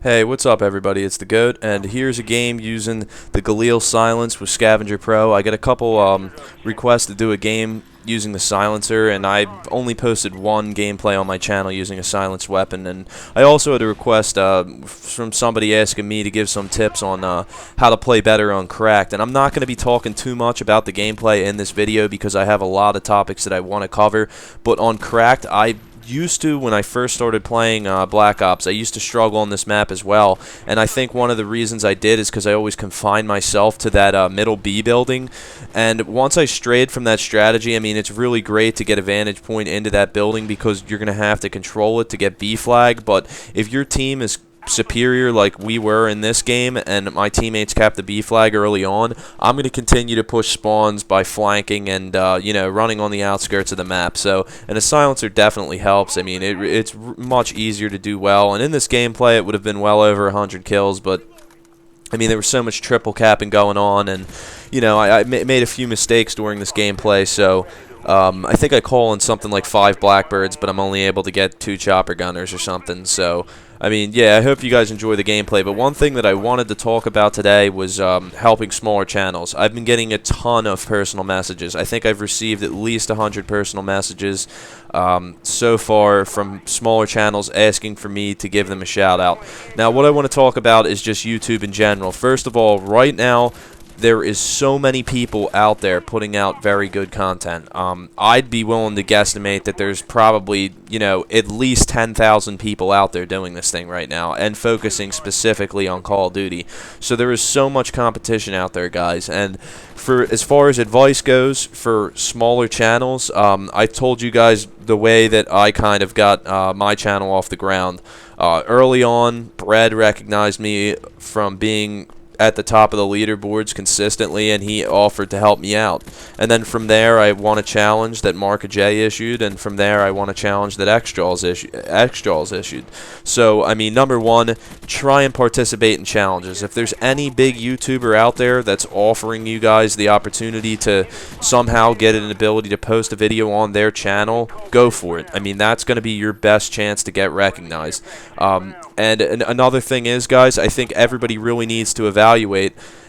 Hey, what's up everybody? It's the GOAT, and here's a game using the Galil Silence with Scavenger Pro. I got a couple requests to do a game using the silencer, and I only posted one gameplay on my channel using a silenced weapon, and I also had a request from somebody asking me to give some tips on how to play better on Cracked, and I'm not going to be talking too much about the gameplay in this video because I have a lot of topics that I want to cover, but on Cracked, when I first started playing Black Ops, I used to struggle on this map as well, and I think one of the reasons I did is because I always confined myself to that middle B building, and once I strayed from that strategy, I mean, it's really great to get a vantage point into that building because you're going to have to control it to get B flag, but if your team is superior like we were in this game and my teammates capped the B flag early on, I'm going to continue to push spawns by flanking and running on the outskirts of the map. So, and a silencer definitely helps. I mean, it's much easier to do well, and in this gameplay it would have been well over 100 kills, but I mean, there was so much triple capping going on, and I made a few mistakes during this gameplay, so I think I call in something like 5 Blackbirds, but I'm only able to get 2 chopper gunners or something. So, I mean, yeah, I hope you guys enjoy the gameplay. But one thing that I wanted to talk about today was helping smaller channels. I've been getting a ton of personal messages. I think I've received at least 100 personal messages so far from smaller channels asking for me to give them a shout out. Now, what I want to talk about is just YouTube in general. First of all, right now, there is so many people out there putting out very good content. I'd be willing to guesstimate that there's probably, at least 10,000 people out there doing this thing right now and focusing specifically on Call of Duty. So there is so much competition out there, guys. And for as far as advice goes for smaller channels, I told you guys the way that I kind of got my channel off the ground. Early on, Brad recognized me from being at the top of the leaderboards consistently, and he offered to help me out. And then from there, I won a challenge that Marka J issued, and from there, I won a challenge that Xjaws issued. So, I mean, number one, try and participate in challenges. If there's any big YouTuber out there that's offering you guys the opportunity to somehow get an ability to post a video on their channel, go for it. I mean, that's going to be your best chance to get recognized. And another thing is, guys, I think everybody really needs to evaluate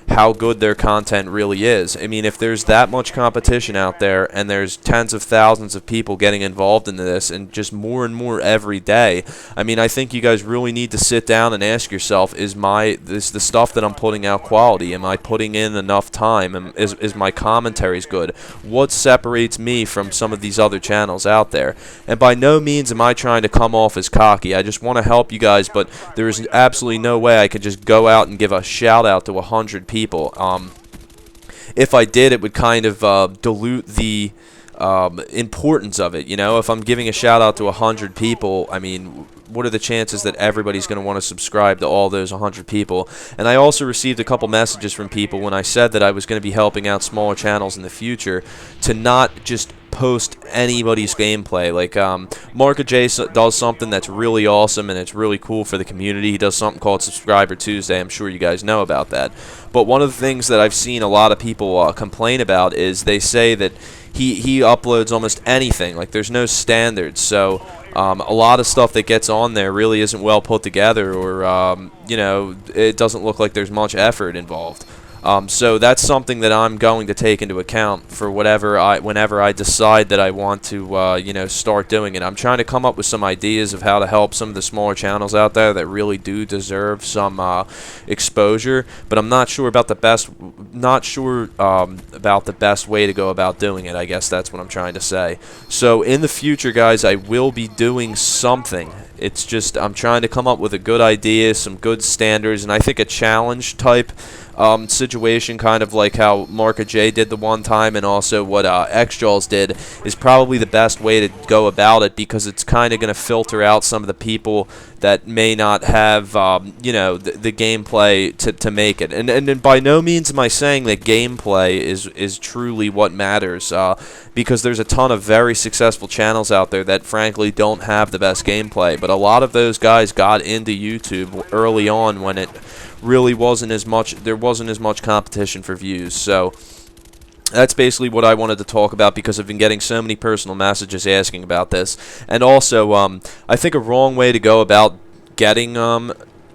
how good their content really is. I mean, if there's that much competition out there and there's tens of thousands of people getting involved in this and just more and more every day, I mean, I think you guys really need to sit down and ask yourself, is the stuff that I'm putting out quality? Am I putting in enough time? Is my commentaries good? What separates me from some of these other channels out there? And by no means am I trying to come off as cocky. I just want to help you guys, but there is absolutely no way I could just go out and give a shout out to 100 people. If I did, it would kind of dilute the importance of it. If I'm giving a shout out to 100 people, I mean, what are the chances that everybody's going to want to subscribe to all those 100 people? And I also received a couple messages from people when I said that I was going to be helping out smaller channels in the future to not just post anybody's gameplay. Like Marka J does something that's really awesome and it's really cool for the community. He does something called Subscriber Tuesday. I'm sure you guys know about that. But one of the things that I've seen a lot of people complain about is they say that he uploads almost anything. Like there's no standards. So a lot of stuff that gets on there really isn't well put together, or it doesn't look like there's much effort involved. So that's something that I'm going to take into account for whenever I decide that I want to, start doing it. I'm trying to come up with some ideas of how to help some of the smaller channels out there that really do deserve some exposure, but I'm not sure about the best way to go about doing it. I guess that's what I'm trying to say. So in the future, guys, I will be doing something. It's just I'm trying to come up with a good idea, some good standards, and I think a challenge type situation, kind of like how Marka J did the one time, and also what Xjaws did, is probably the best way to go about it, because it's kind of going to filter out some of the people that may not have the gameplay to make it. And by no means am I saying that gameplay is truly what matters, because there's a ton of very successful channels out there that frankly don't have the best gameplay, but a lot of those guys got into YouTube early on when it really wasn't as much competition for views. So that's basically what I wanted to talk about, because I've been getting so many personal messages asking about this. And also, I think a wrong way to go about getting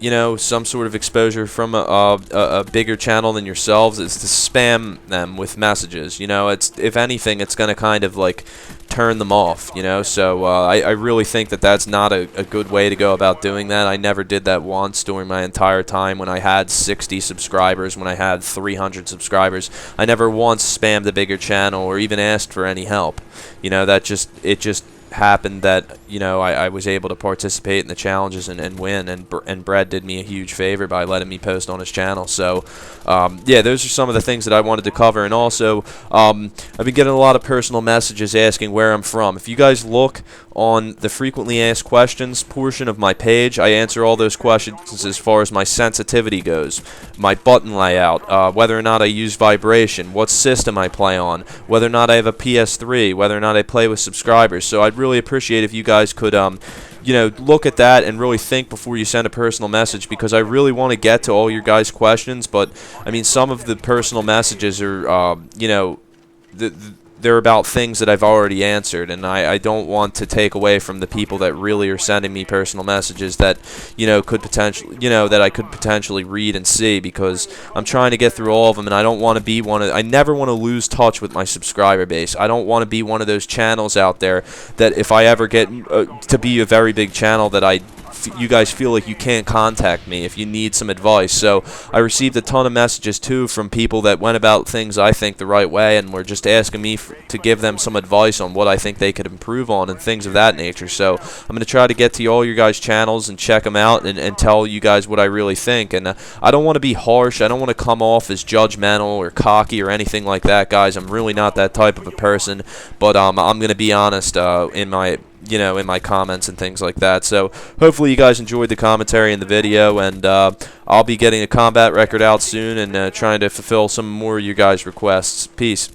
you know, some sort of exposure from a bigger channel than yourselves is to spam them with messages. You know, it's, if anything, it's going to kind of like turn them off, you know. So I really think that that's not a good way to go about doing that. I never did that once during my entire time when I had 60 subscribers, when I had 300 subscribers. I never once spammed a bigger channel or even asked for any help. You know, that it just happened that, you know, I was able to participate in the challenges and win, and Brad did me a huge favor by letting me post on his channel. So yeah, those are some of the things that I wanted to cover. And also I've been getting a lot of personal messages asking where I'm from. If you guys look on the frequently asked questions portion of my page, I answer all those questions as far as my sensitivity goes, my button layout, whether or not I use vibration, what system I play on, whether or not I have a PS3, whether or not I play with subscribers. So I'd really appreciate if you guys could you know, look at that and really think before you send a personal message, because I really want to get to all your guys' questions. But I mean, some of the personal messages are you know, they're about things that I've already answered, and I don't want to take away from the people that really are sending me personal messages that, you know, could potentially, you know, that I could potentially read and see, because I'm trying to get through all of them, and I don't want to be I never want to lose touch with my subscriber base. I don't want to be one of those channels out there that if I ever get to be a very big channel that you guys feel like you can't contact me if you need some advice. So I received a ton of messages too from people that went about things I think the right way and were just asking me to give them some advice on what I think they could improve on and things of that nature. So I'm going to try to get to all your guys' channels and check them out and tell you guys what I really think. And I don't want to be harsh. I don't want to come off as judgmental or cocky or anything like that, guys. I'm really not that type of a person. But I'm going to be honest in my, you know, in my comments and things like that. So hopefully you guys enjoyed the commentary in the video, and I'll be getting a combat record out soon and trying to fulfill some more of you guys' requests. Peace.